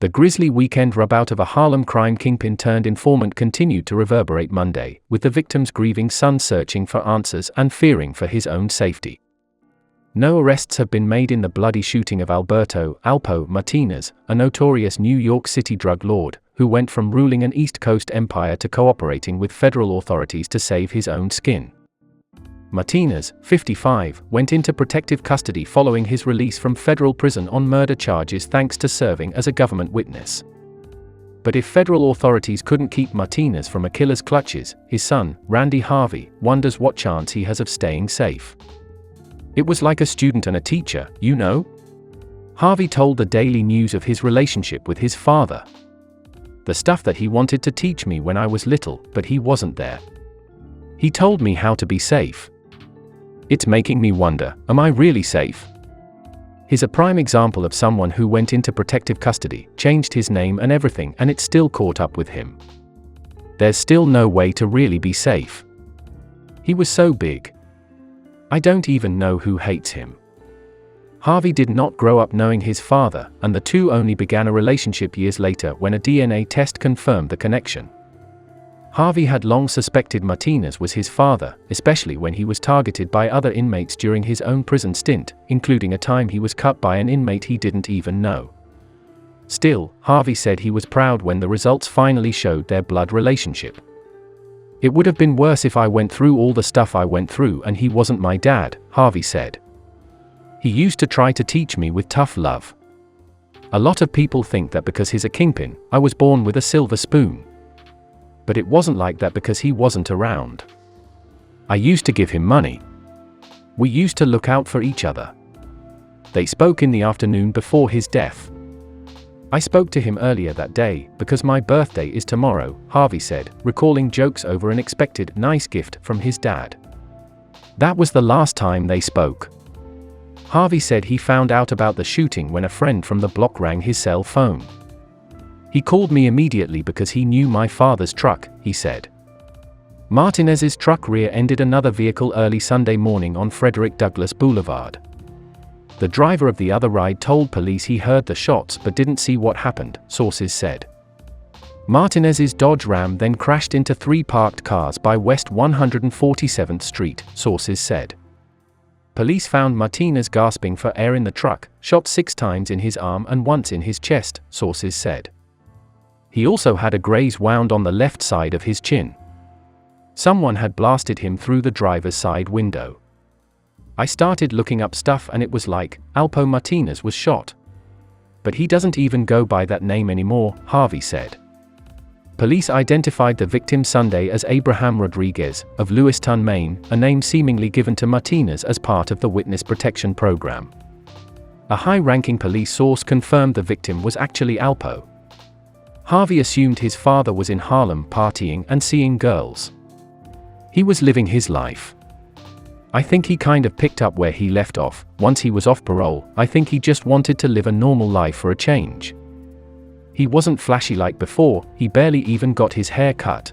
The grisly weekend rubout of a Harlem crime kingpin-turned-informant continued to reverberate Monday, with the victim's grieving son searching for answers and fearing for his own safety. No arrests have been made in the bloody shooting of Alpo Martinez, a notorious New York City drug lord, who went from ruling an East Coast empire to cooperating with federal authorities to save his own skin. Martinez, 55, went into protective custody following his release from federal prison on murder charges thanks to serving as a government witness. But if federal authorities couldn't keep Martinez from a killer's clutches, his son, Randy Harvey, wonders what chance he has of staying safe. "It was like a student and a teacher, you know?" Harvey told the Daily News of his relationship with his father. "The stuff that he wanted to teach me when I was little, but he wasn't there. He told me how to be safe. It's making me wonder, am I really safe?" He's a prime example of someone who went into protective custody, changed his name and everything, and it still caught up with him. There's still no way to really be safe. He was so big. I don't even know who hates him. Harvey did not grow up knowing his father, and the two only began a relationship years later when a DNA test confirmed the connection. Harvey had long suspected Martinez was his father, especially when he was targeted by other inmates during his own prison stint, including a time he was cut by an inmate he didn't even know. Still, Harvey said he was proud when the results finally showed their blood relationship. "It would have been worse if I went through all the stuff I went through and he wasn't my dad," Harvey said. "He used to try to teach me with tough love. A lot of people think that because he's a kingpin, I was born with a silver spoon. But it wasn't like that because he wasn't around. I used to give him money. We used to look out for each other." They spoke in the afternoon before his death. "I spoke to him earlier that day, because my birthday is tomorrow," Harvey said, recalling jokes over an expected nice gift from his dad. That was the last time they spoke. Harvey said he found out about the shooting when a friend from the block rang his cell phone. "He called me immediately because he knew my father's truck," he said. Martinez's truck rear-ended another vehicle early Sunday morning on Frederick Douglass Boulevard. The driver of the other ride told police he heard the shots but didn't see what happened, sources said. Martinez's Dodge Ram then crashed into three parked cars by West 147th Street, sources said. Police found Martinez gasping for air in the truck, shot 6 times in his arm and once in his chest, sources said. He also had a graze wound on the left side of his chin. Someone had blasted him through the driver's side window. "I started looking up stuff and it was like, Alpo Martinez was shot. But he doesn't even go by that name anymore," Harvey said. Police identified the victim Sunday as Abraham Rodriguez, of Lewiston, Maine, a name seemingly given to Martinez as part of the Witness Protection Program. A high-ranking police source confirmed the victim was actually Alpo. Harvey assumed his father was in Harlem partying and seeing girls. He was living his life. "I think he kind of picked up where he left off. Once he was off parole, I think he just wanted to live a normal life for a change. He wasn't flashy like before, he barely even got his hair cut.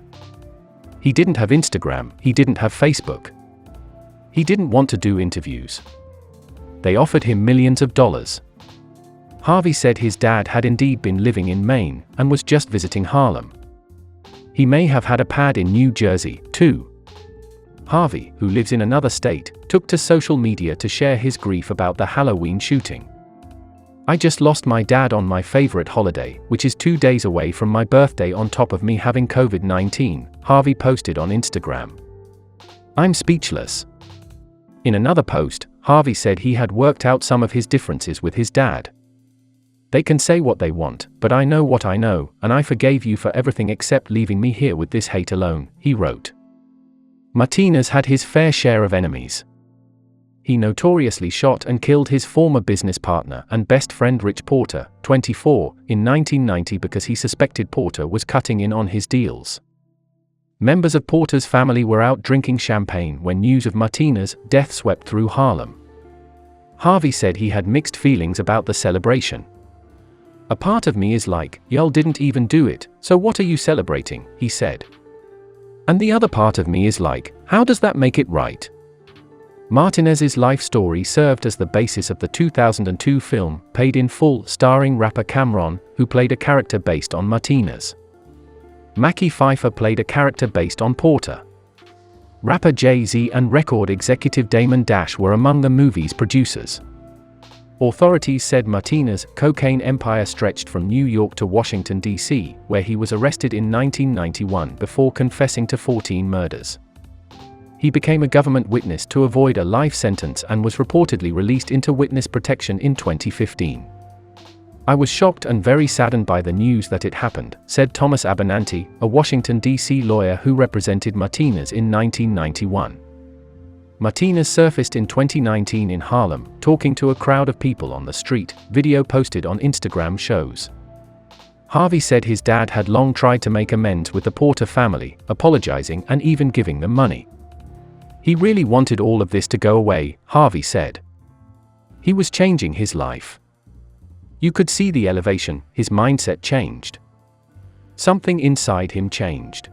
He didn't have Instagram, he didn't have Facebook. He didn't want to do interviews. They offered him millions of dollars." Harvey said his dad had indeed been living in Maine, and was just visiting Harlem. He may have had a pad in New Jersey, too. Harvey, who lives in another state, took to social media to share his grief about the Halloween shooting. "I just lost my dad on my favorite holiday, which is 2 days away from my birthday on top of me having COVID-19, Harvey posted on Instagram. "I'm speechless." In another post, Harvey said he had worked out some of his differences with his dad. "They can say what they want, but I know what I know, and I forgave you for everything except leaving me here with this hate alone," he wrote. Martinez had his fair share of enemies. He notoriously shot and killed his former business partner and best friend Rich Porter, 24, in 1990 because he suspected Porter was cutting in on his deals. Members of Porter's family were out drinking champagne when news of Martinez's death swept through Harlem. Harvey said he had mixed feelings about the celebration. "A part of me is like, y'all didn't even do it, so what are you celebrating?" he said. "And the other part of me is like, how does that make it right?" Martinez's life story served as the basis of the 2002 film, Paid in Full, starring rapper Cam'ron, who played a character based on Martinez. Mackie Pfeiffer played a character based on Porter. Rapper Jay-Z and record executive Damon Dash were among the movie's producers. Authorities said Martinez's cocaine empire stretched from New York to Washington, D.C., where he was arrested in 1991 before confessing to 14 murders. He became a government witness to avoid a life sentence and was reportedly released into witness protection in 2015. "I was shocked and very saddened by the news that it happened," said Thomas Abenanti, a Washington, D.C. lawyer who represented Martinez in 1991. Martinez surfaced in 2019 in Harlem, talking to a crowd of people on the street, video posted on Instagram shows. Harvey said his dad had long tried to make amends with the Porter family, apologizing and even giving them money. "He really wanted all of this to go away," Harvey said. "He was changing his life. You could see the elevation, his mindset changed. Something inside him changed."